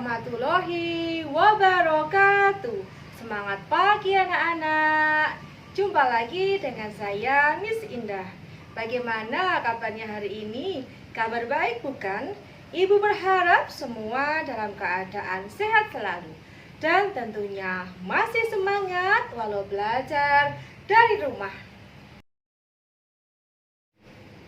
warahmatullahi wabarakatuh. Semangat pagi anak-anak. Jumpa lagi dengan saya Miss Indah. Bagaimana kabarnya hari ini? Kabar baik bukan? Ibu berharap semua dalam keadaan sehat selalu. Dan tentunya masih semangat walau belajar dari rumah.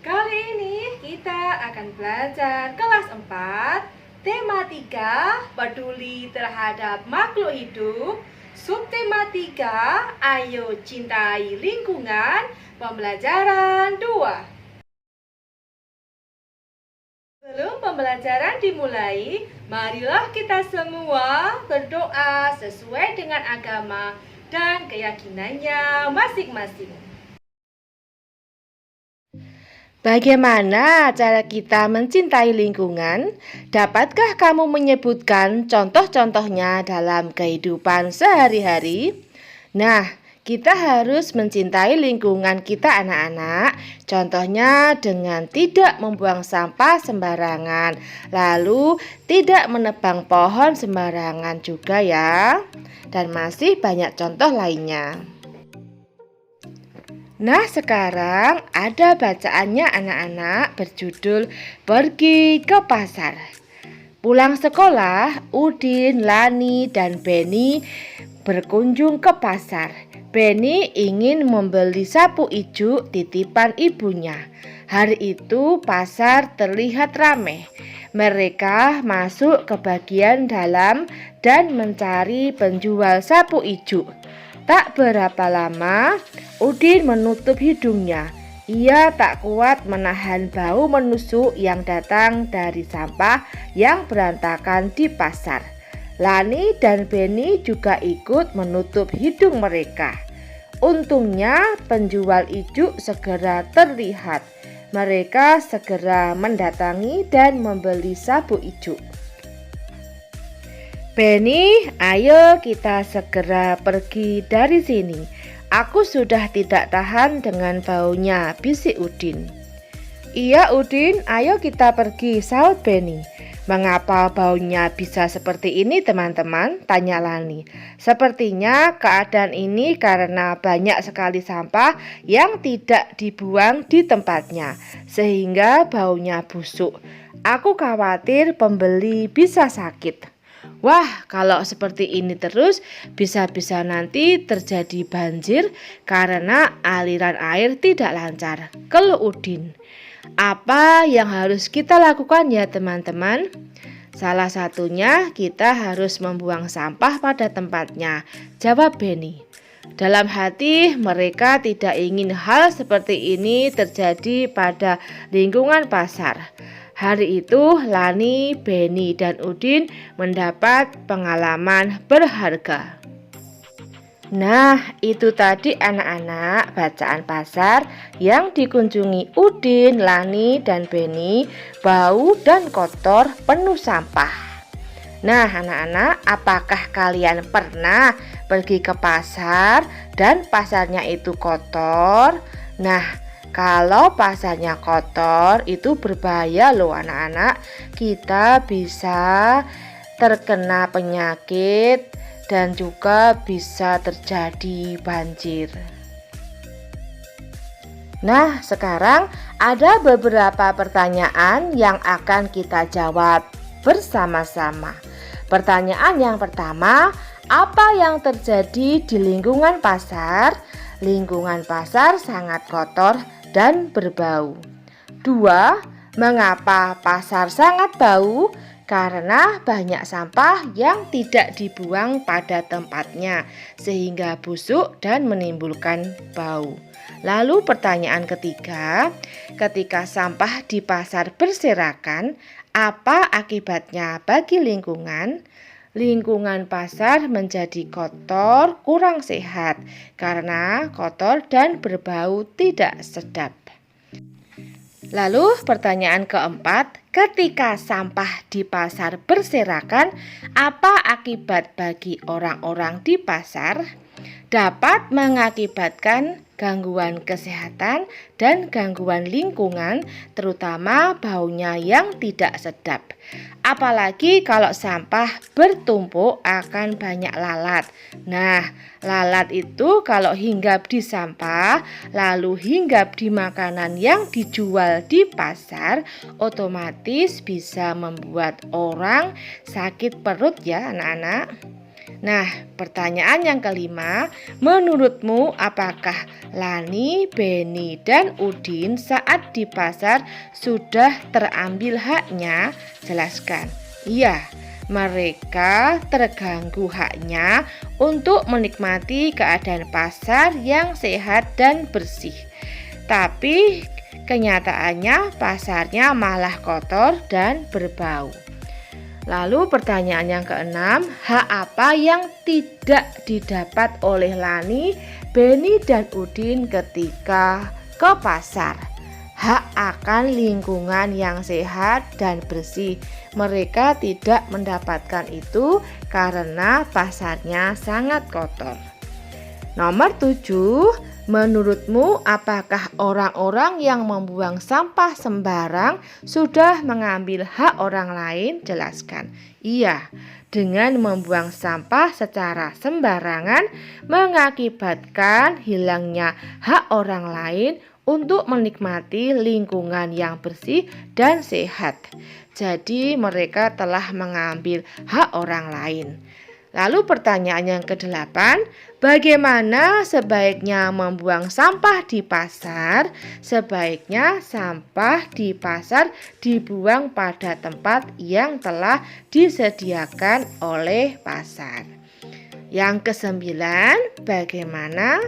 Kali ini kita akan belajar kelas 4, tema 3, peduli terhadap makhluk hidup. Subtema 3, ayo cintai lingkungan. Pembelajaran 2. Sebelum pembelajaran dimulai, marilah kita semua berdoa sesuai dengan agama dan keyakinannya masing-masing. Bagaimana cara kita mencintai lingkungan? Dapatkah kamu menyebutkan contoh-contohnya dalam kehidupan sehari-hari? Nah, kita harus mencintai lingkungan kita anak-anak. Contohnya dengan tidak membuang sampah sembarangan, lalu tidak menebang pohon sembarangan juga ya. Dan masih banyak contoh lainnya. Nah, sekarang ada bacaannya anak-anak berjudul Pergi ke Pasar. Pulang sekolah, Udin, Lani, dan Beni berkunjung ke pasar. Beni ingin membeli sapu ijuk titipan ibunya. Hari itu pasar terlihat ramai. Mereka masuk ke bagian dalam dan mencari penjual sapu ijuk. Tak berapa lama, Udin menutup hidungnya. Ia tak kuat menahan bau menusuk yang datang dari sampah yang berantakan di pasar. Lani dan Beni juga ikut menutup hidung mereka. Untungnya penjual ijuk segera terlihat. Mereka segera mendatangi dan membeli sapu ijuk. Beni, ayo kita segera pergi dari sini. Aku sudah tidak tahan dengan baunya, bisik Udin. Iya Udin, ayo kita pergi, sahut Beni. Mengapa baunya bisa seperti ini teman-teman? Tanya Lani. Sepertinya keadaan ini karena banyak sekali sampah yang tidak dibuang di tempatnya, sehingga baunya busuk. Aku khawatir pembeli bisa sakit. Wah, kalau seperti ini terus bisa-bisa nanti terjadi banjir karena aliran air tidak lancar, keluh Udin. Apa yang harus kita lakukan ya teman-teman? Salah satunya kita harus membuang sampah pada tempatnya, jawab Beni. Dalam hati mereka tidak ingin hal seperti ini terjadi pada lingkungan pasar. Hari itu Lani, Beni, dan Udin mendapat pengalaman berharga. Nah, itu tadi anak-anak bacaan pasar yang dikunjungi Udin, Lani, dan Beni. Bau dan kotor, penuh sampah. Nah, anak-anak, apakah kalian pernah pergi ke pasar dan pasarnya itu kotor? Nah, kalau pasarnya kotor itu berbahaya loh anak-anak. Kita bisa terkena penyakit dan juga bisa terjadi banjir. Nah, sekarang ada beberapa pertanyaan yang akan kita jawab bersama-sama. Pertanyaan yang pertama, apa yang terjadi di lingkungan pasar? Lingkungan pasar sangat kotor dan berbau. 2. Mengapa pasar sangat bau? Karena banyak sampah yang tidak dibuang pada tempatnya sehingga busuk dan menimbulkan bau. Lalu pertanyaan ketiga, ketika sampah di pasar berserakan, apa akibatnya bagi lingkungan? Lingkungan pasar menjadi kotor, kurang sehat karena kotor dan berbau tidak sedap. Lalu pertanyaan keempat, ketika sampah di pasar berserakan, apa akibat bagi orang-orang di pasar? dapat mengakibatkan gangguan kesehatan dan gangguan lingkungan, terutama baunya yang tidak sedap. Apalagi kalau sampah bertumpuk akan banyak lalat. Nah, lalat itu kalau hinggap di sampah, lalu hinggap di makanan yang dijual di pasar, otomatis bisa membuat orang sakit perut ya anak-anak. Nah, pertanyaan yang kelima, menurutmu apakah Lani, Beni, dan Udin saat di pasar sudah terambil haknya? Jelaskan. Iya, mereka terganggu haknya untuk menikmati keadaan pasar yang sehat dan bersih. Tapi kenyataannya pasarnya malah kotor dan berbau. Lalu pertanyaan yang keenam, hak apa yang tidak didapat oleh Lani, Beni, dan Udin ketika ke pasar? Hak akan lingkungan yang sehat dan bersih. Mereka tidak mendapatkan itu karena pasarnya sangat kotor. Nomor 7, menurutmu apakah orang-orang yang membuang sampah sembarang sudah mengambil hak orang lain? Jelaskan. Iya, dengan membuang sampah secara sembarangan mengakibatkan hilangnya hak orang lain untuk menikmati lingkungan yang bersih dan sehat. Jadi mereka telah mengambil hak orang lain. Lalu pertanyaan yang ke-8, bagaimana sebaiknya membuang sampah di pasar? Sebaiknya sampah di pasar dibuang pada tempat yang telah disediakan oleh pasar. Yang ke-9, bagaimana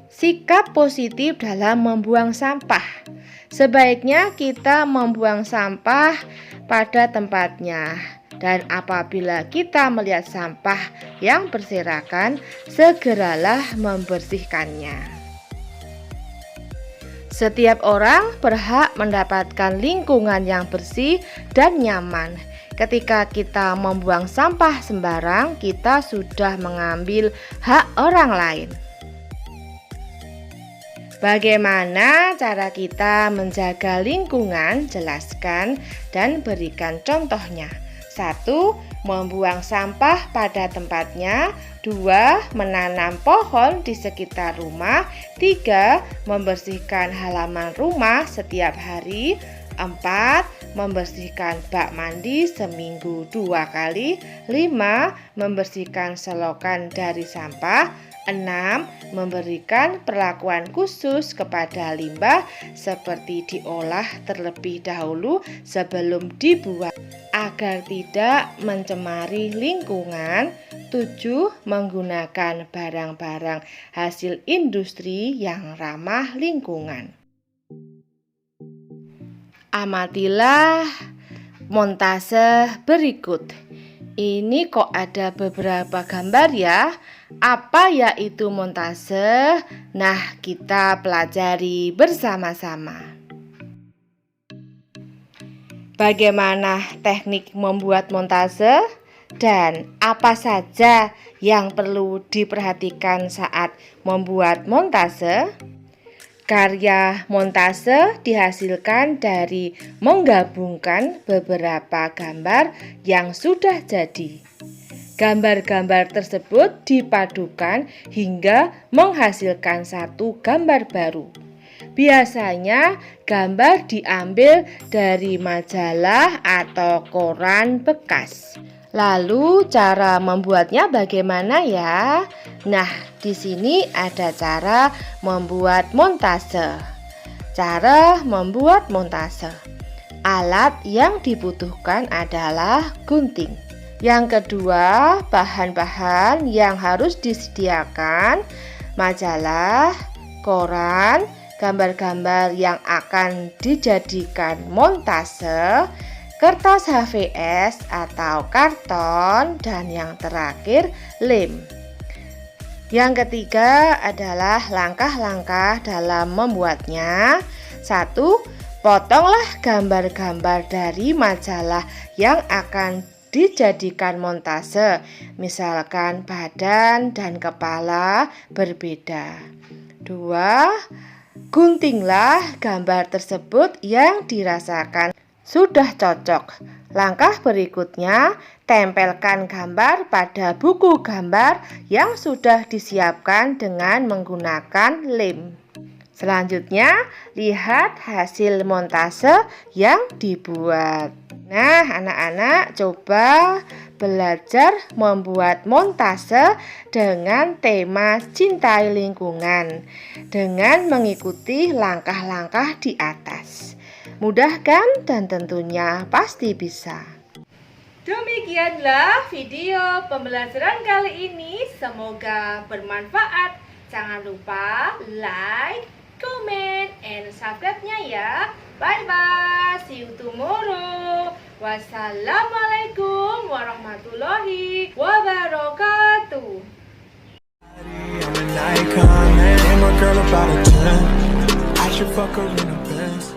sikap positif dalam membuang sampah? Sebaiknya kita membuang sampah pada tempatnya. Dan apabila kita melihat sampah yang berserakan, segeralah membersihkannya. Setiap orang berhak mendapatkan lingkungan yang bersih dan nyaman. Ketika kita membuang sampah sembarang, kita sudah mengambil hak orang lain. Bagaimana cara kita menjaga lingkungan? Jelaskan dan berikan contohnya. 1. Membuang sampah pada tempatnya. 2. Menanam pohon di sekitar rumah. 3. Membersihkan halaman rumah setiap hari. 4. Membersihkan bak mandi seminggu 2 kali. 5. Membersihkan selokan dari sampah. 6. Memberikan perlakuan khusus kepada limbah seperti diolah terlebih dahulu sebelum dibuang agar tidak mencemari lingkungan. 7. Menggunakan barang-barang hasil industri yang ramah lingkungan. Amatilah montase berikut. Ini kok ada beberapa gambar ya. Apa yaitu montase? Nah, kita pelajari bersama-sama. Bagaimana teknik membuat montase? Dan apa saja yang perlu diperhatikan saat membuat montase? Karya montase dihasilkan dari menggabungkan beberapa gambar yang sudah jadi. Gambar-gambar tersebut dipadukan hingga menghasilkan satu gambar baru. Biasanya gambar diambil dari majalah atau koran bekas. Lalu cara membuatnya bagaimana ya? Nah, di sini ada cara membuat montase. Cara membuat montase. Alat yang dibutuhkan adalah gunting. Yang kedua, bahan-bahan yang harus disediakan, majalah, koran, gambar-gambar yang akan dijadikan montase, kertas HVS atau karton, dan yang terakhir lem. Yang ketiga adalah langkah-langkah dalam membuatnya. 1. Potonglah gambar-gambar dari majalah yang akan dijadikan montase, misalkan badan dan kepala berbeda. 2. Guntinglah gambar tersebut yang dirasakan sudah cocok. Langkah berikutnya, tempelkan gambar pada buku gambar yang sudah disiapkan dengan menggunakan lem. Selanjutnya, lihat hasil montase yang dibuat. Nah, anak-anak coba belajar membuat montase dengan tema cintai lingkungan dengan mengikuti langkah-langkah di atas. Mudah kan? Dan tentunya pasti bisa. Demikianlah video pembelajaran kali ini. Semoga bermanfaat. Jangan lupa like, comment, and subscribe-nya ya. Bye-bye. See you tomorrow. Wassalamualaikum warahmatullahi wabarakatuh. I should fuck her in a Benz.